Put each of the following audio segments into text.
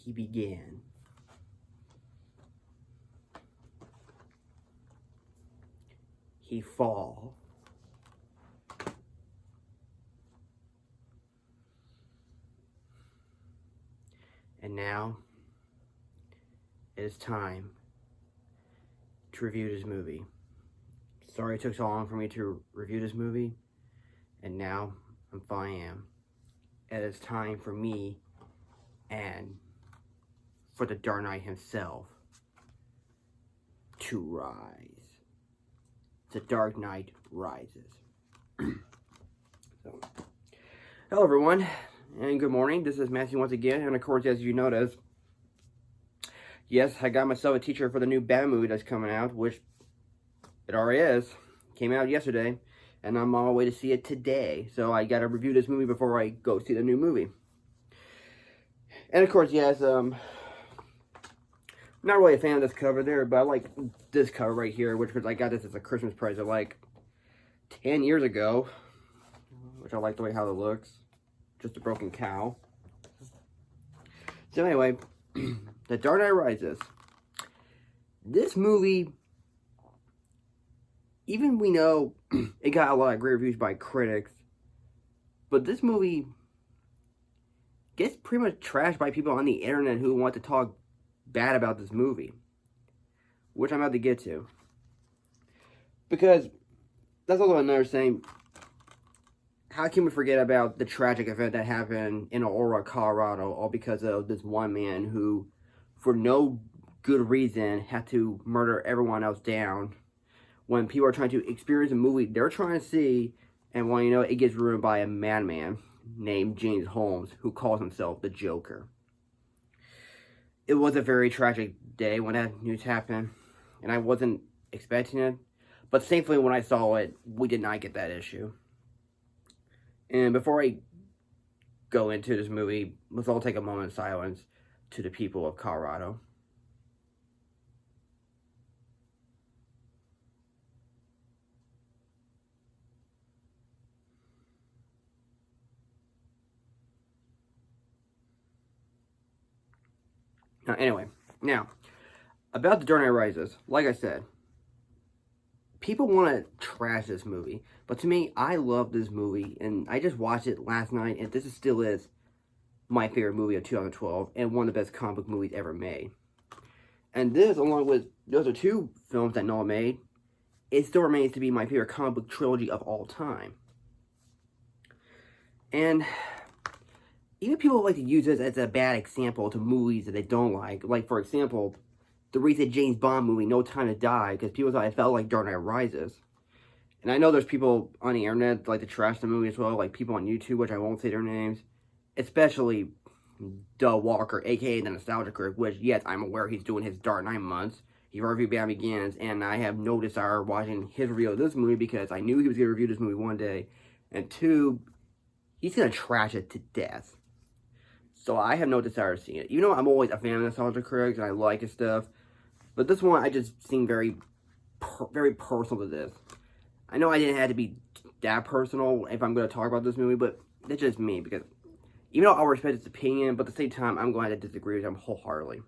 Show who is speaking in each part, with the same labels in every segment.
Speaker 1: he began. He fall. And now, it is time to review this movie. Sorry it took so long for me to review this movie, and now I'm finally am. It is time for me and for the Dark Knight himself to rise. The Dark Knight rises. So, hello everyone, and good morning. This is Matthew once again, and of course, as you notice, yes, I got myself a t-shirt for the new Batman movie that's coming out, which it already is. Came out yesterday, and I'm on my way to see it today. So I gotta review this movie before I go see the new movie. And of course, yes, I'm not really a fan of this cover there, but I like this cover right here, which was, I got this as a Christmas present like 10 years ago, which I like the way how it looks. Just a broken cow. So anyway, The Dark Knight Rises. This movie, even we know it got a lot of great reviews by critics, but this movie gets pretty much trashed by people on the internet who want to talk bad about this movie, which I'm about to get to. Because that's also another thing. How can we forget about the tragic event that happened in Aurora, Colorado, all because of this one man who, for no good reason, had to murder everyone else down when people are trying to experience a movie they're trying to see, and when you know it gets ruined by a madman named James Holmes, who calls himself the Joker. It was a very tragic day when that news happened, and I wasn't expecting it, but thankfully when I saw it, we did not get that issue. And before I go into this movie, let's all take a moment of silence to the people of Colorado. Anyway, now, about The Dark Knight Rises, like I said, people want to trash this movie, but to me, I love this movie, and I just watched it last night, and this still is my favorite movie of 2012, and one of the best comic book movies ever made. And this, along with those are two films that Nolan made, it still remains to be my favorite comic book trilogy of all time. And even people like to use this as a bad example to movies that they don't like. Like, for example, the recent James Bond movie, No Time to Die, because people thought it felt like Dark Knight Rises. And I know there's people on the internet that like to trash the movie as well, like people on YouTube, which I won't say their names, especially Doug Walker, aka the Nostalgia Critic, which, yes, I'm aware he's doing his Dark Knight months. He reviewed Batman Begins, and I have no desire watching his review of this movie because I knew he was going to review this movie one day. And two, he's going to trash it to death. So I have no desire to see it. You know, I'm always a fan of Nostalgia Critics, and I like his stuff. But this one, I just seem very personal to this. I know I didn't have to be that personal if I'm going to talk about this movie, but that's just me. Because even though I respect his opinion, but at the same time, I'm going to disagree with him wholeheartedly.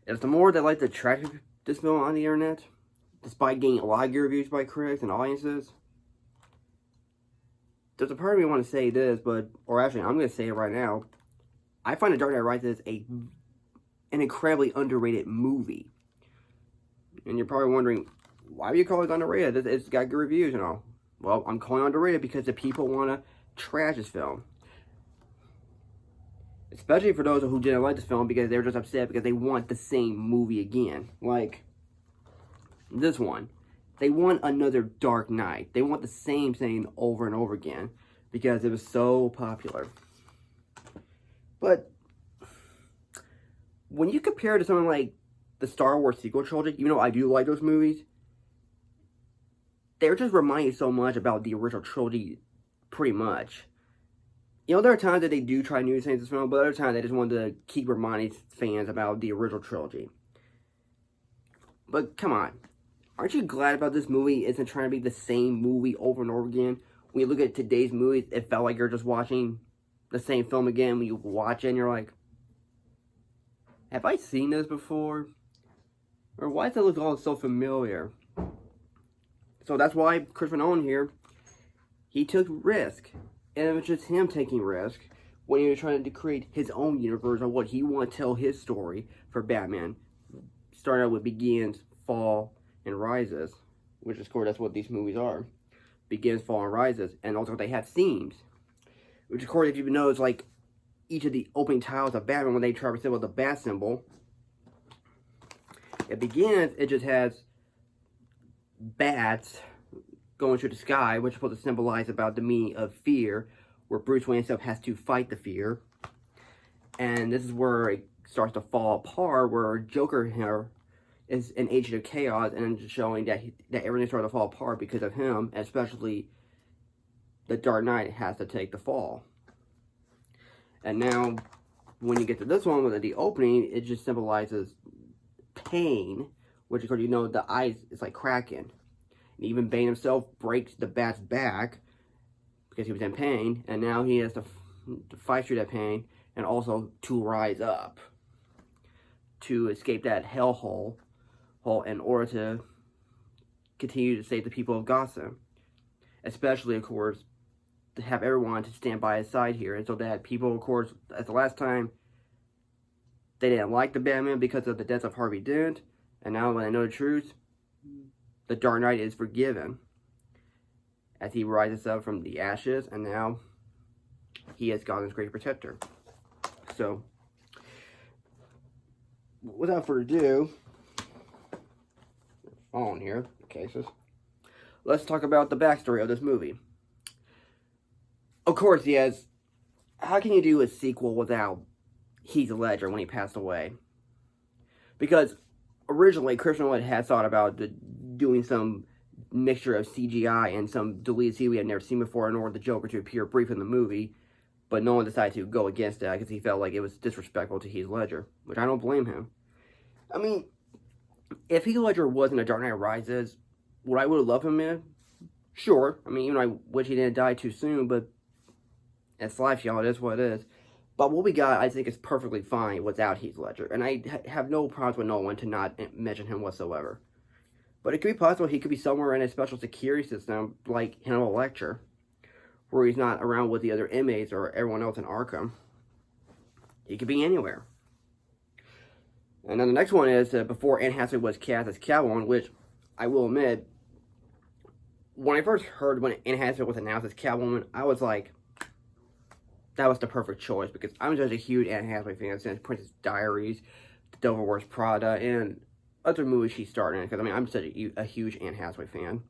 Speaker 1: As the more that like to trash this film on the internet, despite getting a lot of good reviews by critics and audiences, there's a part of me want to say this, or actually, I'm going to say it right now. I find The Dark Knight Rises an incredibly underrated movie. And you're probably wondering, why do you call it underrated? It's got good reviews and all. Well, I'm calling it underrated because the people want to trash this film. Especially for those who didn't like this film because they were just upset because they want the same movie again. Like this one. They want another Dark Knight. They want the same thing over and over again because it was so popular. But when you compare it to something like the Star Wars sequel trilogy, even though I do like those movies, they're just reminding so much about the original trilogy, pretty much. You know, there are times that they do try new things in this film, but other times they just want to keep reminding fans about the original trilogy. But come on. Aren't you glad about this movie isn't trying to be the same movie over and over again? When you look at today's movies, it felt like you're just watching the same film again. When you watch it and you're like, have I seen this before? Or why does it look all so familiar? So that's why Christopher Nolan here, he took risk. And it was just him taking risk when he was trying to create his own universe on what he wanted to tell his story for Batman. Starting out with Begins, Fall, and Rises. Which, of course, that's what these movies are. Begins, Fall, and Rises. And also they have themes. Which, of course, if you know, it's like each of the opening titles of Batman when they try to resemble the bat symbol. It begins, it just has bats going through the sky, which is supposed to symbolize about the meaning of fear, where Bruce Wayne himself has to fight the fear. And this is where it starts to fall apart, where Joker here is an agent of chaos, and just showing that that everything started to fall apart because of him, and especially the Dark Knight has to take the fall. And now, when you get to this one, with the opening, it just symbolizes pain, which of course you know the ice is like cracking. And even Bane himself breaks the bat's back because he was in pain, and now he has to fight through that pain and also to rise up to escape that hellhole in order to continue to save the people of Gotham. Especially, of course, to have everyone to stand by his side here, and so that people, of course, at the last time, they didn't like the Batman because of the death of Harvey Dent, and now when they know the truth, the Dark Knight is forgiven as he rises up from the ashes, and now he is Gotham's great protector. So, without further ado, on here, cases, let's talk about the backstory of this movie. Of course, yes, how can you do a sequel without Heath Ledger when he passed away? Because originally, Christopher Nolan had thought about doing some mixture of CGI and some deleted scene we had never seen before in order for the Joker to appear brief in the movie, but Nolan decided to go against that because he felt like it was disrespectful to Heath Ledger, which I don't blame him. I mean, if Heath Ledger wasn't a Dark Knight Rises, would I would have loved him in? Sure. I mean, even I wish he didn't die too soon, but it's life, y'all. It is what it is. But what we got, I think, is perfectly fine without Heath Ledger. And I have no problems with Nolan to not mention him whatsoever. But it could be possible he could be somewhere in a special security system, like Hannibal Lecter, where he's not around with the other inmates or everyone else in Arkham. He could be anywhere. And then the next one is before Anne Hathaway was cast as Catwoman, which I will admit, when I first heard when Anne Hathaway was announced as Catwoman, I was like, that was the perfect choice, because I'm just a huge Anne Hathaway fan since Princess Diaries, The Devil Wears Prada, and other movies she starred in, because I mean, I'm such a huge Anne Hathaway fan.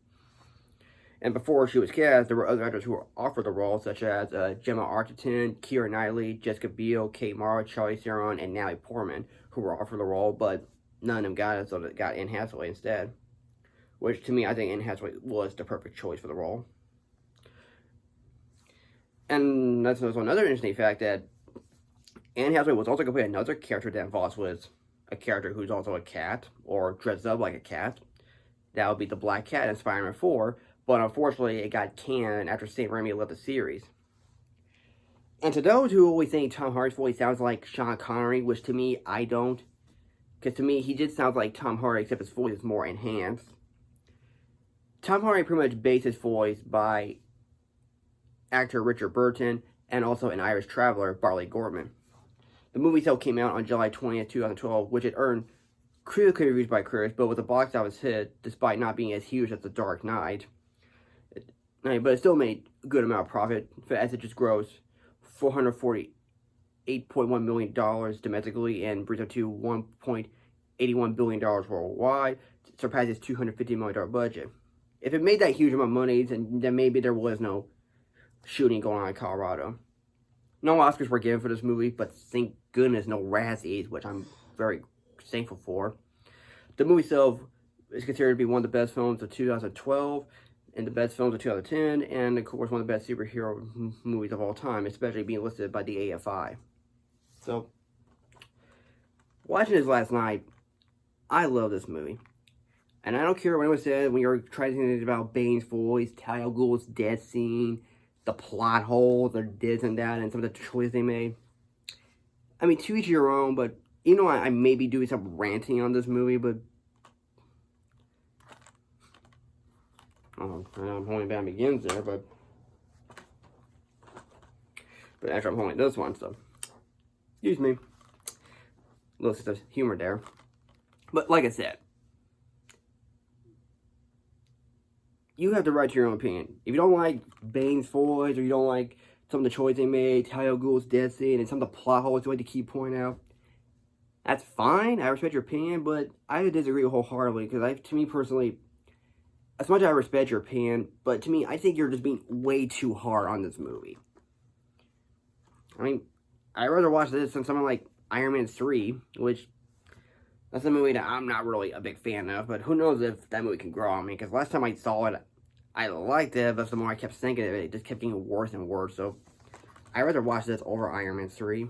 Speaker 1: And before she was cast, there were other actors who were offered the role, such as Gemma Arterton, Keira Knightley, Jessica Biel, Kate Mara, Charlize Theron, and Natalie Portman, who were offered the role, but none of them got it, so they got Anne Hathaway instead. Which, to me, I think Anne Hathaway was the perfect choice for the role. And that's also another interesting fact, that Anne Hathaway was also going to play another character that involves with a character who's also a cat, or dressed up like a cat. That would be the Black Cat in Spider-Man 4, but unfortunately it got canned after Sam Raimi left the series. And to those who always think Tom Hardy's voice sounds like Sean Connery, which to me, I don't. Because to me, he just sounds like Tom Hardy, except his voice is more enhanced. Tom Hardy pretty much based his voice by actor Richard Burton, and also an Irish traveler, Barley Gorman. The movie itself came out on July 20th, 2012, which it earned critical reviews by critics, but was a box office hit, despite not being as huge as The Dark Knight. But it still made a good amount of profit, as it just grossed $448.1 million domestically, and brings up to $1.81 billion worldwide, surpasses $250 million budget. If it made that huge amount of money, then maybe there was no shooting going on in Colorado. No Oscars were given for this movie, but thank goodness no Razzies, which I'm very thankful for. The movie itself is considered to be one of the best films of 2012, and the best films of 2010, and of course one of the best superhero movies of all time, especially being listed by the AFI. So, watching this last night, I love this movie. And I don't care what anyone says when you're trying to think about Bane's voice, Talia al Ghul's death scene, the plot holes, or this and that, and some of the choices they made. I mean, to each your own, but You know, I may be doing some ranting on this movie, but I don't know, I'm holding Batman Begins there, but after I'm holding this one, so excuse me, a little sense of humor there. But like I said, you have the right to your own opinion. If you don't like Bane's voice, or you don't like some of the choices they made, Talia al Ghul's death scene, and some of the plot holes you like to keep pointing out, that's fine. I respect your opinion, but I disagree wholeheartedly, because to me personally, as much as I respect your opinion, but to me, I think you're just being way too hard on this movie. I mean, I'd rather watch this than something like Iron Man 3, which, that's a movie that I'm not really a big fan of, but who knows if that movie can grow on me, because last time I saw it, I liked it, but the more I kept thinking of it, it just kept getting worse and worse, so I'd rather watch this over Iron Man 3,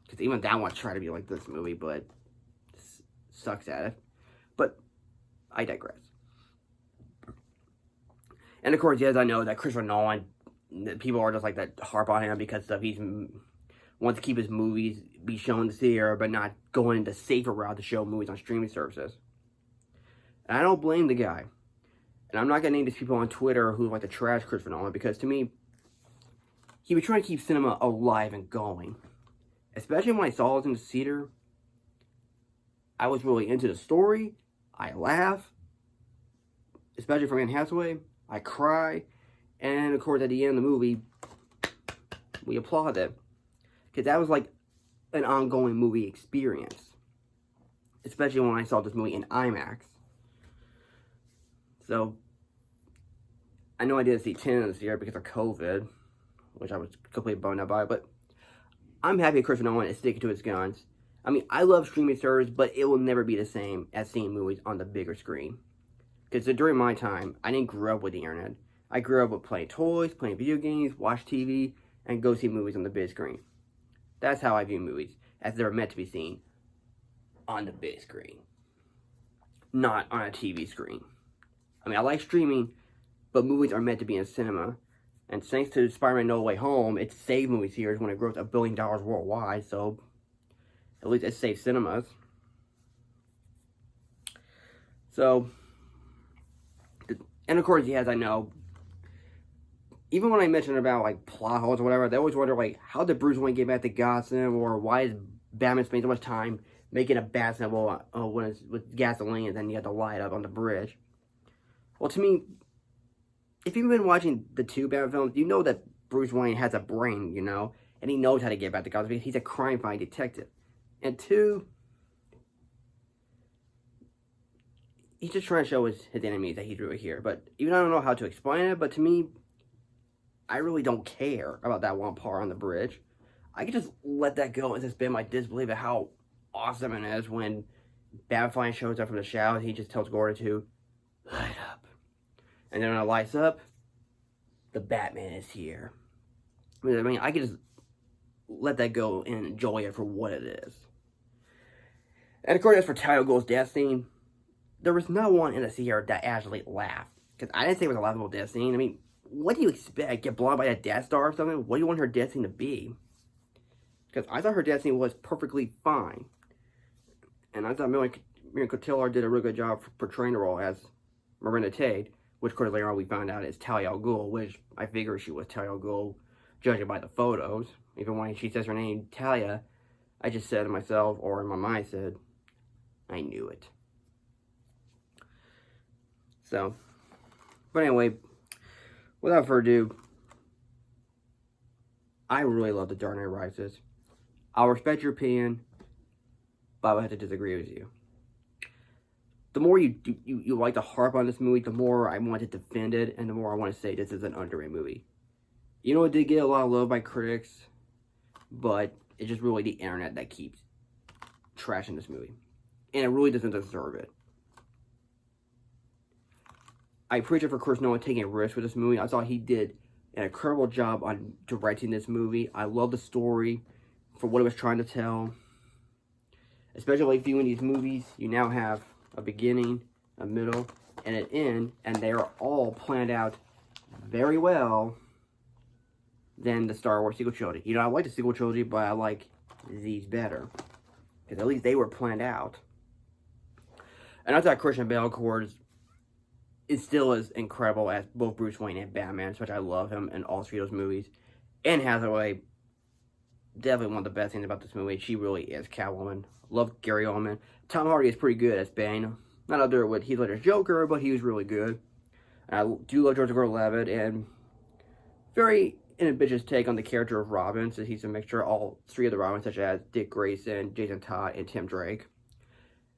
Speaker 1: because even that one tried to be like this movie, but sucks at it. But I digress. And of course, yes, I know that Christopher Nolan, people are just like that harp on him because he wants to keep his movies be shown this year, but not going into safer route to show movies on streaming services. And I don't blame the guy. And I'm not going to name these people on Twitter who like to trash Christopher Nolan, because to me, he was trying to keep cinema alive and going. Especially when I saw it in the theater, I was really into the story. I laugh, especially for Anne Hathaway. I cry, and of course at the end of the movie, we applauded, because that was like an ongoing movie experience, especially when I saw this movie in IMAX. So, I know I didn't see 10 this year because of COVID, which I was completely bummed out by, but I'm happy Christopher Nolan is sticking to his guns. I mean, I love streaming service, but it will never be the same as seeing movies on the bigger screen. Because during my time, I didn't grow up with the internet. I grew up with playing toys, playing video games, watch TV, and go see movies on the big screen. That's how I view movies, as they're meant to be seen on the big screen, not on a TV screen. I mean, I like streaming, but movies are meant to be in cinema. And thanks to Spider-Man No Way Home, it saved movie theaters when it grossed $1 billion worldwide, so at least it saved cinemas. So, and of course, yes, I know, even when I mentioned about, like, plot holes or whatever, they always wonder, like, how did Bruce Wayne get back to Gotham, or why is Batman spending so much time making a bat symbol when it's with gasoline, and then you have to light up on the bridge. Well, to me, if you've been watching the two Batman films, you know that Bruce Wayne has a brain, you know, and he knows how to get back to Gotham because he's a crime-fighting detective. And two, he's just trying to show his enemies that he's really here. But even I don't know how to explain it, but to me, I really don't care about that one part on the bridge. I can just let that go and suspend my disbelief at how awesome it is when Batman shows up from the shadows. He just tells Gordon to light up. And then when it lights up, the Batman is here. I mean, I can just let that go and enjoy it for what it is. And of course, as for Talia al Ghul's death scene, there was no one in the theater that actually laughed. Because I didn't think it was a laughable death scene. I mean, what do you expect? Get blown by a Death Star or something? What do you want her death scene to be? Because I thought her death scene was perfectly fine. And I thought Miriam Cotillard did a really good job portraying the role as Miranda Tate, which, of course, later on we found out is Talia al Ghul, which I figured she was Talia al Ghul, judging by the photos. Even when she says her name, Talia, I just said to myself, or in my mind said, I knew it. So, but anyway, without further ado, I really love The Dark Knight Rises. I'll respect your opinion, but I would have to disagree with you. The more you like to harp on this movie, the more I want to defend it, and the more I want to say this is an underrated movie. You know, it did get a lot of love by critics, but it's just really the internet that keeps trashing this movie. And it really doesn't deserve it. I appreciate for Chris Nolan taking a risk with this movie. I thought he did an incredible job on directing this movie. I love the story for what it was trying to tell. Especially like viewing these movies, you now have a beginning, a middle, and an end, and they are all planned out very well than the Star Wars sequel trilogy. You know, I like the sequel trilogy, but I like these better. Because at least they were planned out. And I thought Christian Bale, of course, is still as incredible as both Bruce Wayne and Batman, which I love him in all three of those movies. Anne Hathaway, definitely one of the best things about this movie. She really is Catwoman. Love Gary Oldman. Tom Hardy is pretty good as Bane. Not up there with Heath Ledger's Joker, but he was really good. And I do love Joseph Gordon-Levitt, and very ambitious take on the character of Robin, since he's a mixture of all three of the Robins, such as Dick Grayson, Jason Todd, and Tim Drake.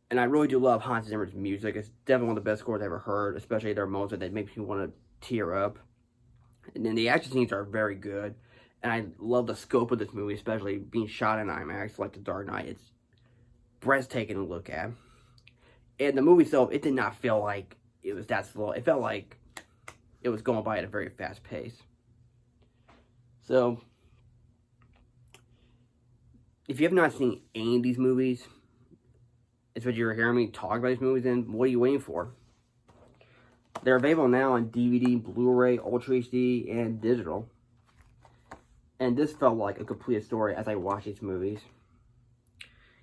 Speaker 1: And I really do love Hans Zimmer's music. It's definitely one of the best scores I've ever heard, especially their moments that makes me want to tear up. And then the action scenes are very good. And I love the scope of this movie, especially being shot in IMAX like The Dark Knight. It's breathtaking to look at. And the movie itself, it did not feel like it was that slow. It felt like it was going by at a very fast pace. So, if you have not seen any of these movies, it's what you're hearing me talk about these movies, then what are you waiting for? They're available now on DVD, Blu-ray, Ultra HD, and digital. And this felt like a complete story as I watched these movies.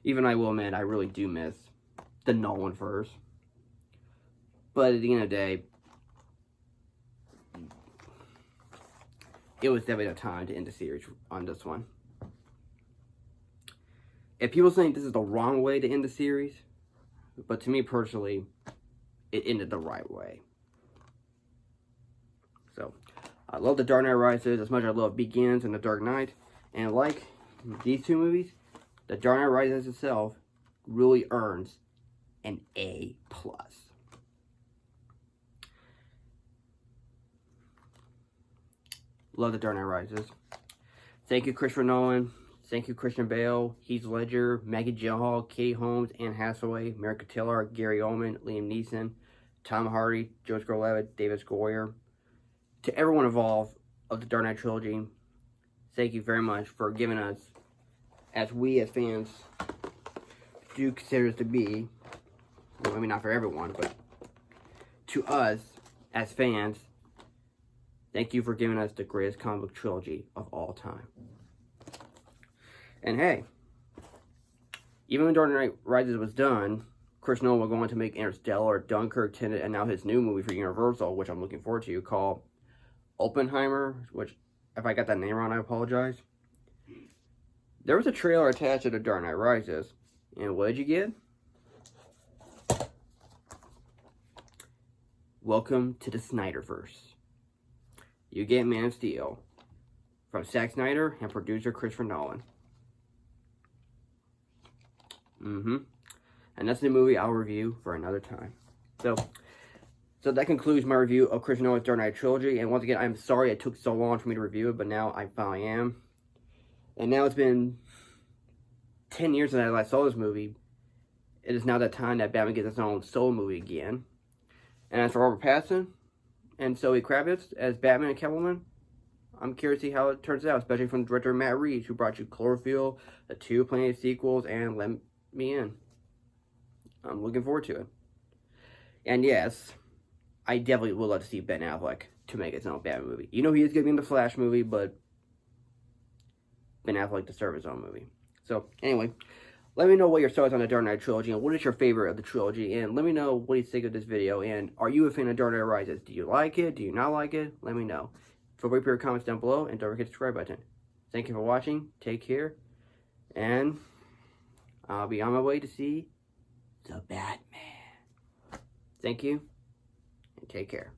Speaker 1: Even I will admit, I really do miss the Nolan verse. But at the end of the day, it was definitely the time to end the series on this one. If people think this is the wrong way to end the series, but to me personally, it ended the right way. So, I love The Dark Knight Rises as much as I love Begins and The Dark Knight. And like these two movies, The Dark Knight Rises itself really earns an A+. Love The Dark Knight Rises. Thank you, Christopher Nolan. Thank you, Christian Bale, Heath Ledger, Maggie Gyllenhaal, Katie Holmes, Anne Hathaway, Mary Cotillard, Gary Oldman, Liam Neeson, Tom Hardy, Joseph Gordon-Levitt, David Goyer. To everyone involved of the Dark Knight trilogy, thank you very much for giving us, as we as fans do consider it to be, well, maybe not for everyone, but to us as fans, thank you for giving us the greatest comic book trilogy of all time. And hey, even when Dark Knight Rises was done, Chris Nolan was going to make Interstellar, Dunkirk, Tenet, and now his new movie for Universal, which I'm looking forward to, called Oppenheimer, which, if I got that name wrong, I apologize. There was a trailer attached to The Dark Knight Rises, and what did you get? Welcome to the Snyderverse. You get Man of Steel from Zack Snyder and producer Christopher Nolan. And that's the movie I'll review for another time. So that concludes my review of Christopher Nolan's Dark Knight trilogy. And once again, I'm sorry it took so long for me to review it, but now I finally am. And now it's been 10 years since I last saw this movie. It is now that time that Batman gets its own solo movie again. And as for Robert Pattinson and Zoe Kravitz as Batman and Catwoman, I'm curious to see how it turns out, especially from director Matt Reeves, who brought you Cloverfield, the 2 Planet sequels, and Let Me In. I'm looking forward to it. And yes, I definitely would love to see Ben Affleck to make his own Batman movie. You know he is going to be in the Flash movie, but Ben Affleck deserves his own movie. So, anyway, let me know what your thoughts on the Dark Knight trilogy, and what is your favorite of the trilogy, and let me know what you think of this video, and are you a fan of Dark Knight Rises? Do you like it? Do you not like it? Let me know. Feel free to put your comments down below, and don't forget the subscribe button. Thank you for watching, take care, and I'll be on my way to see the Batman. Thank you, and take care.